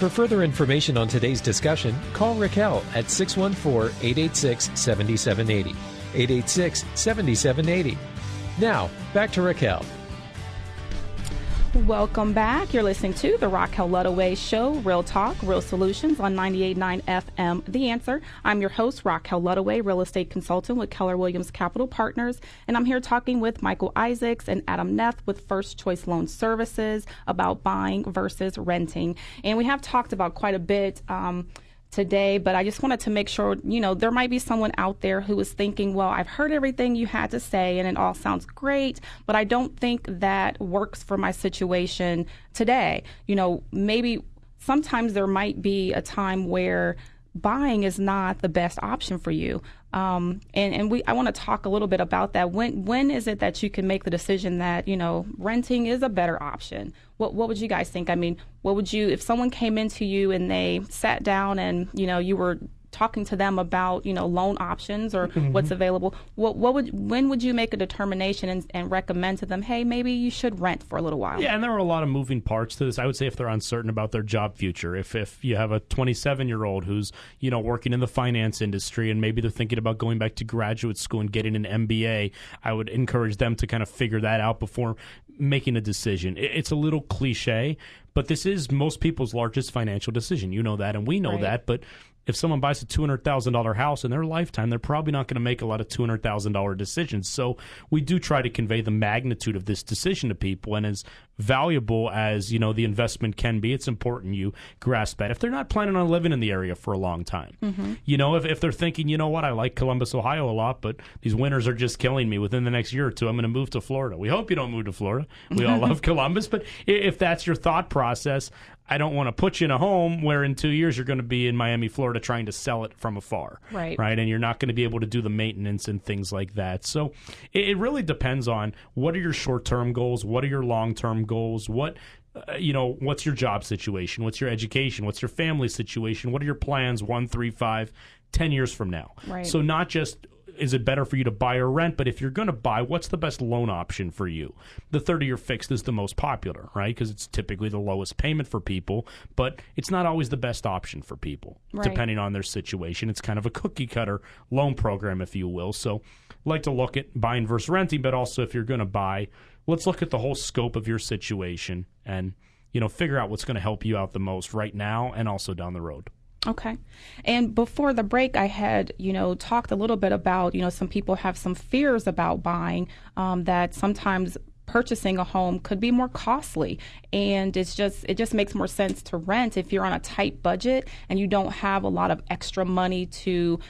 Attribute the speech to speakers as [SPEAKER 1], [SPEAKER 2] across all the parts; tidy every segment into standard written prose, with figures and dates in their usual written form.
[SPEAKER 1] For further information on today's discussion, call Racquel at 614-886-7780. 886-7780. Now, back to Racquel.
[SPEAKER 2] Welcome back. You're listening to the Racquel Ludaway Show, Real Talk, Real Solutions on 98.9 FM, The Answer. I'm your host, Racquel Ludaway, real estate consultant with Keller Williams Capital Partners, and I'm here talking with Michael Isaacs and Adam Neff with First Choice Loan Services about buying versus renting. And we have talked about quite a bit today, but I just wanted to make sure, there might be someone out there who is thinking, well, I've heard everything you had to say and it all sounds great, but I don't think that works for my situation today. Maybe sometimes there might be a time where buying is not the best option for you. I want to talk a little bit about that. When is it that you can make the decision that, renting is a better option? What would you guys think? I mean, what would you, if someone came into you and they sat down and, you were talking to them about, loan options or what's available, when would you make a determination and recommend to them, hey, maybe you should rent for a little while?
[SPEAKER 3] Yeah, and there are a lot of moving parts to this. I would say if they're uncertain about their job future, if you have a 27-year-old who's, working in the finance industry and maybe they're thinking about going back to graduate school and getting an MBA, I would encourage them to kind of figure that out before making a decision. It's a little cliche, but this is most people's largest financial decision. You know that, and we know that, but if someone buys a $200,000 house in their lifetime, they're probably not going to make a lot of $200,000 decisions. So we do try to convey the magnitude of this decision to people. And as valuable as, the investment can be, it's important you grasp that. If they're not planning on living in the area for a long time, if they're thinking, I like Columbus, Ohio a lot, but these winters are just killing me. Within the next year or two, I'm going to move to Florida. We hope you don't move to Florida. We all love Columbus. But if that's your thought process, I don't want to put you in a home where in 2 years you're going to be in Miami, Florida, trying to sell it from afar. Right. And you're not going to be able to do the maintenance and things like that. So it really depends on what are your short-term goals, what are your long-term goals, what's your job situation, what's your education, what's your family situation, what are your plans 1, 3, 5, 10 years from now. Right. So not just is it better for you to buy or rent, but if you're going to buy, what's the best loan option for you? The 30-year fixed is the most popular, right? Because it's typically the lowest payment for people, but it's not always the best option for people, depending on their situation. It's kind of a cookie-cutter loan program, if you will. So like to look at buying versus renting, but also if you're going to buy, let's look at the whole scope of your situation and, figure out what's going to help you out the most right now and also down the road.
[SPEAKER 2] Okay. And before the break, I had, talked a little bit about, some people have some fears about buying, that sometimes purchasing a home could be more costly. And it just makes more sense to rent if you're on a tight budget and you don't have a lot of extra money to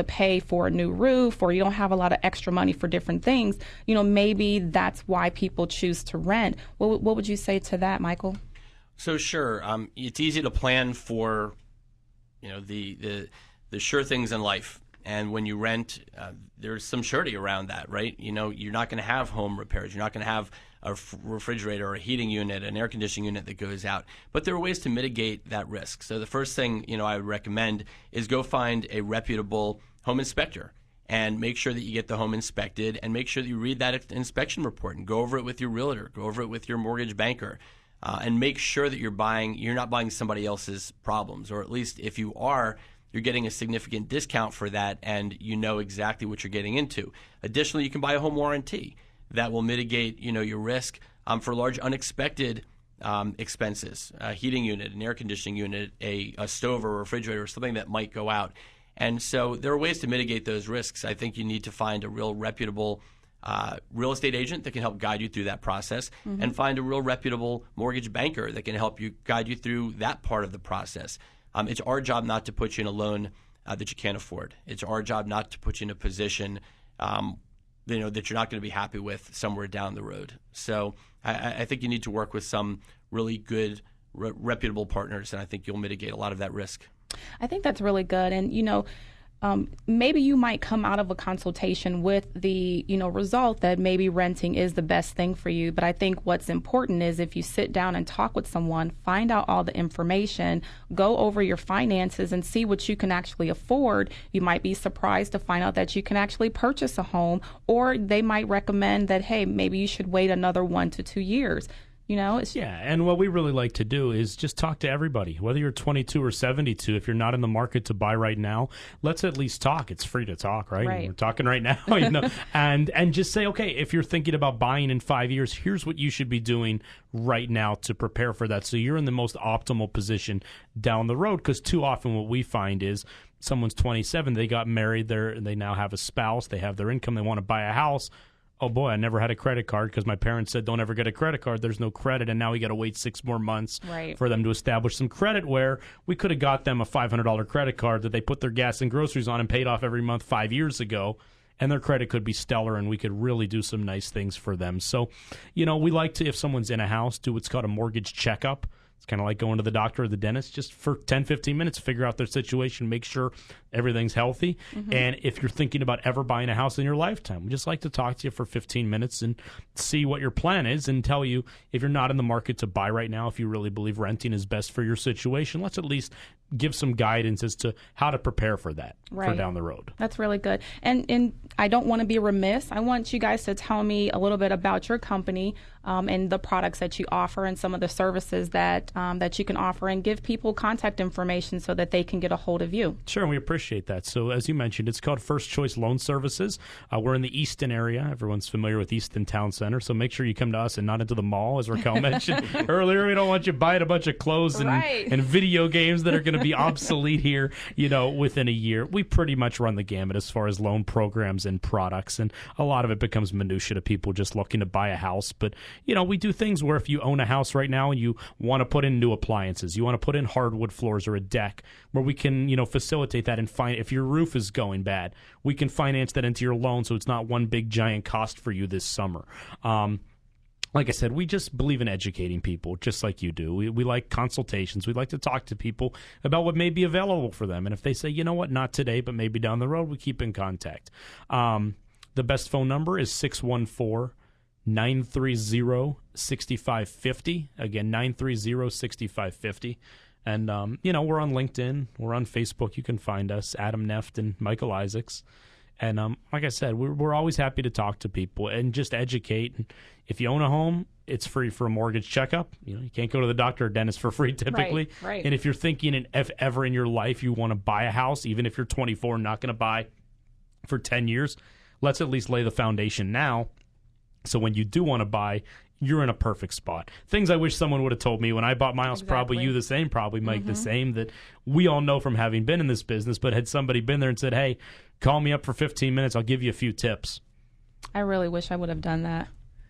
[SPEAKER 2] pay for a new roof, or you don't have a lot of extra money for different things. Maybe that's why people choose to rent. What would you say to that, Michael?
[SPEAKER 4] So sure. It's easy to plan for the sure things in life. And when you rent, there's some surety around that, right? You're not going to have home repairs. You're not going to have a refrigerator or a heating unit, an air conditioning unit that goes out. But there are ways to mitigate that risk. So the first thing, I would recommend is go find a reputable home inspector and make sure that you get the home inspected and make sure that you read that inspection report and go over it with your realtor, go over it with your mortgage banker. And make sure that you're not buying somebody else's problems, or at least if you are, you're getting a significant discount for that and you know exactly what you're getting into. Additionally, you can buy a home warranty that will mitigate, your risk for large unexpected expenses, a heating unit, an air conditioning unit, a stove or a refrigerator, or something that might go out. And so there are ways to mitigate those risks. I think you need to find a real reputable real estate agent that can help guide you through that process, and find a real reputable mortgage banker that can help you guide you through that part of the process. It's our job not to put you in a loan that you can't afford. It's our job not to put you in a position that you're not going to be happy with somewhere down the road. So I think you need to work with some really good, reputable partners, and I think you'll mitigate a lot of that risk.
[SPEAKER 2] I think that's really good. And, maybe you might come out of a consultation with the, result that maybe renting is the best thing for you. But I think what's important is if you sit down and talk with someone, find out all the information, go over your finances and see what you can actually afford. You might be surprised to find out that you can actually purchase a home, or they might recommend that, hey, maybe you should wait another 1 to 2 years. It's
[SPEAKER 3] Yeah, and what we really like to do is just talk to everybody, whether you're 22 or 72. If you're not in the market to buy right now, let's at least talk. It's free to talk, right?
[SPEAKER 2] Right.
[SPEAKER 3] We're talking right now, and just say, okay, if you're thinking about buying in 5 years, here's what you should be doing right now to prepare for that, so you're in the most optimal position down the road. Because too often what we find is someone's 27, they got married, they now have a spouse, they have their income, they want to buy a house. Oh boy, I never had a credit card because my parents said don't ever get a credit card. There's no credit, and now we got to wait 6 more months for them to establish some credit, where we could have got them a $500 credit card that they put their gas and groceries on and paid off every month 5 years ago, and their credit could be stellar, and we could really do some nice things for them. So, we like to, if someone's in a house, do what's called a mortgage checkup. It's kind of like going to the doctor or the dentist, just for 10, 15 minutes, figure out their situation, make sure everything's healthy. And if you're thinking about ever buying a house in your lifetime, we just like to talk to you for 15 minutes and see what your plan is, and tell you if you're not in the market to buy right now, if you really believe renting is best for your situation, let's at least give some guidance as to how to prepare for that for down the road.
[SPEAKER 2] That's really good. And I don't want to be remiss. I want you guys to tell me a little bit about your company and the products that you offer and some of the services that you can offer, and give people contact information so that they can get a hold of you.
[SPEAKER 3] Sure, and we appreciate that. So as you mentioned, it's called First Choice Loan Services. We're in the Easton area. Everyone's familiar with Easton Town Center, so make sure you come to us and not into the mall, as Racquel mentioned earlier. We don't want you buying a bunch of clothes and video games that are going to be obsolete here, within a year. We pretty much run the gamut as far as loan programs and products, and a lot of it becomes minutia to people just looking to buy a house. But, we do things where if you own a house right now and you want to put in new appliances, you want to put in hardwood floors or a deck, where we can, facilitate that, and if your roof is going bad, we can finance that into your loan so it's not one big giant cost for you this summer. Like I said, we just believe in educating people, just like you do. We like consultations. We like to talk to people about what may be available for them. And if they say, you know what, not today, but maybe down the road, we keep in contact. The best phone number is 614-930-6550. Again, 930-6550. And, we're on LinkedIn. We're on Facebook. You can find us, Adam Neft and Michael Isaacs. And like I said, we're always happy to talk to people and just educate. And if you own a home, it's free for a mortgage checkup. You can't go to the doctor or dentist for free typically.
[SPEAKER 2] Right.
[SPEAKER 3] And if you're thinking if ever in your life you want to buy a house, even if you're 24 and not going to buy for 10 years, let's at least lay the foundation now. So when you do want to buy, you're in a perfect spot. Things I wish someone would have told me when I bought my house. Probably you the same, probably Mike the same, that we all know from having been in this business. But had somebody been there and said, hey, call me up for 15 minutes, I'll give you a few tips.
[SPEAKER 2] I really wish I would have done that.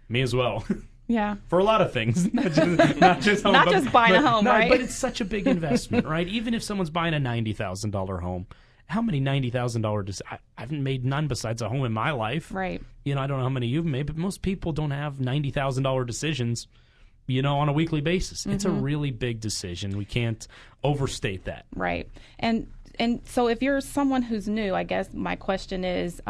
[SPEAKER 3] Me as well.
[SPEAKER 2] Yeah.
[SPEAKER 3] For a lot of things. Not just home,
[SPEAKER 2] not just buying a home, right?
[SPEAKER 3] But it's such a big investment, right? Even if someone's buying a $90,000 home, how many $90,000 I haven't made none besides a home in my life.
[SPEAKER 2] Right.
[SPEAKER 3] I don't know how many you've made, but most people don't have $90,000 decisions, on a weekly basis. It's a really big decision. We can't overstate that.
[SPEAKER 2] Right. And so if you're someone who's new, I guess my question is,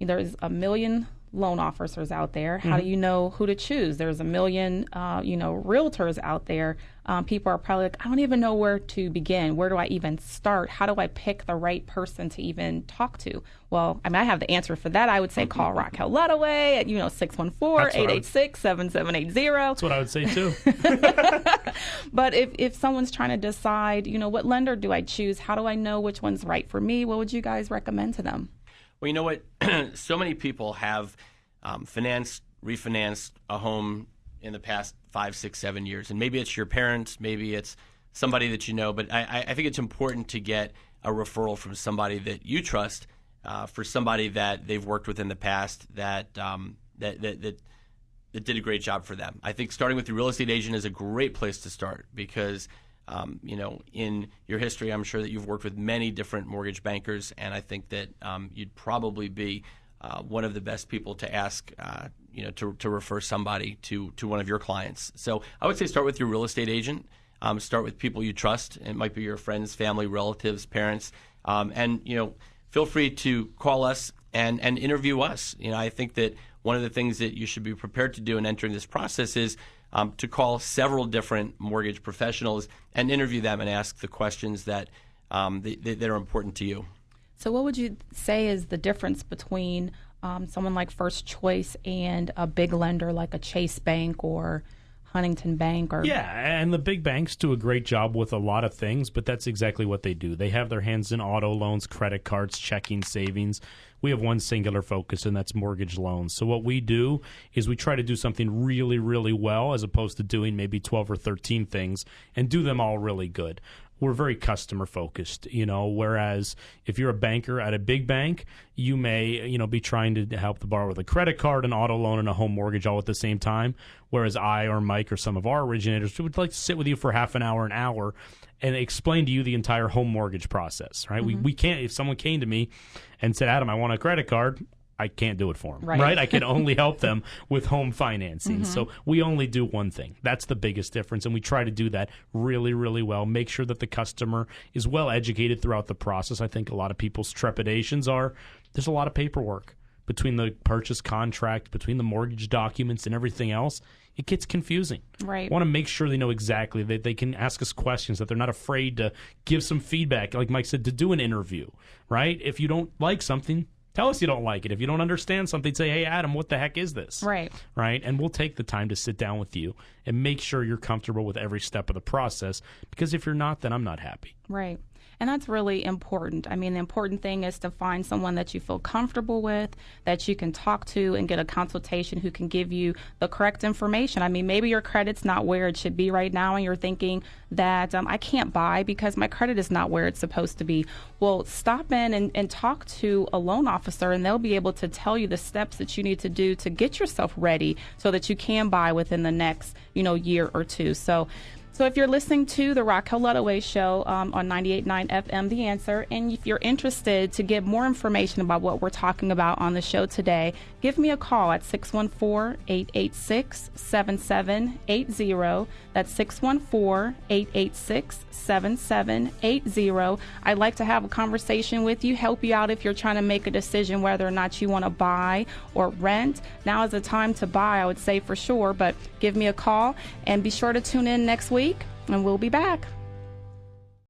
[SPEAKER 2] there's a million loan officers out there. How do you know who to choose? There's a million, realtors out there. People are probably like, I don't even know where to begin. Where do I even start? How do I pick the right person to even talk to? Well, I have the answer for that. I would say call Racquel Ludaway at, 614-886-7780.
[SPEAKER 3] That's what I would say too.
[SPEAKER 2] But if someone's trying to decide, what lender do I choose? How do I know which one's right for me? What would you guys recommend to them?
[SPEAKER 4] Well, you know what? So many people have refinanced a home in the past 5, 6, 7 years. And maybe it's your parents, maybe it's somebody that you know. But I think it's important to get a referral from somebody that you trust, for somebody that they've worked with in the past that did a great job for them. I think starting with your real estate agent is a great place to start because in your history, I'm sure that you've worked with many different mortgage bankers, and I think that you'd probably be one of the best people to ask, to refer somebody to one of your clients. So I would say start with your real estate agent. Start with people you trust. It might be your friends, family, relatives, parents, and feel free to call us and interview us. I think that one of the things that you should be prepared to do in entering this process is to call several different mortgage professionals and interview them and ask the questions that are important to you.
[SPEAKER 2] So what would you say is the difference between someone like First Choice and a big lender like a Chase Bank or Huntington Bank. Or
[SPEAKER 3] Yeah, and the big banks do a great job with a lot of things, but that's exactly what they do. They have their hands in auto loans, credit cards, checking, savings. We have one singular focus, and that's mortgage loans. So what we do is we try to do something really, really well as opposed to doing maybe 12 or 13 things and do them all really good. We're very customer focused, whereas if you're a banker at a big bank, you may, be trying to help the borrower with a credit card, an auto loan, and a home mortgage all at the same time. Whereas I or Mike or some of our originators would like to sit with you for half an hour, and explain to you the entire home mortgage process, right? We can't, if someone came to me and said, Adam, I want a credit card, I can't do it for them, right? I can only help them with home financing. So we only do one thing. That's the biggest difference, and we try to do that really, really well. Make sure that the customer is well educated throughout the process. I think a lot of people's trepidations are there's a lot of paperwork between the purchase contract, between the mortgage documents and everything else. It gets confusing.
[SPEAKER 2] Right.
[SPEAKER 3] I want to make sure they know exactly, that they can ask us questions, that they're not afraid to give some feedback, like Mike said, to do an interview, right? If you don't like something, tell us you don't like it. If you don't understand something, say, hey, Adam, what the heck is this?
[SPEAKER 2] Right.
[SPEAKER 3] Right? And we'll take the time to sit down with you and make sure you're comfortable with every step of the process, because if you're not, then I'm not happy.
[SPEAKER 2] Right. And that's really important. I mean, the important thing is to find someone that you feel comfortable with, that you can talk to and get a consultation who can give you the correct information. I mean, maybe your credit's not where it should be right now, and you're thinking that I can't buy because my credit is not where it's supposed to be. Well, stop in and talk to a loan officer, and they'll be able to tell you the steps that you need to do to get yourself ready so that you can buy within the next, year or two. So if you're listening to the Racquel Ludaway Show on 98.9 FM, The Answer, and if you're interested to get more information about what we're talking about on the show today, give me a call at 614-886-7780. That's 614-886-7780. I'd like to have a conversation with you, help you out if you're trying to make a decision whether or not you want to buy or rent. Now is the time to buy, I would say for sure, but give me a call and be sure to tune in next week, and we'll be back.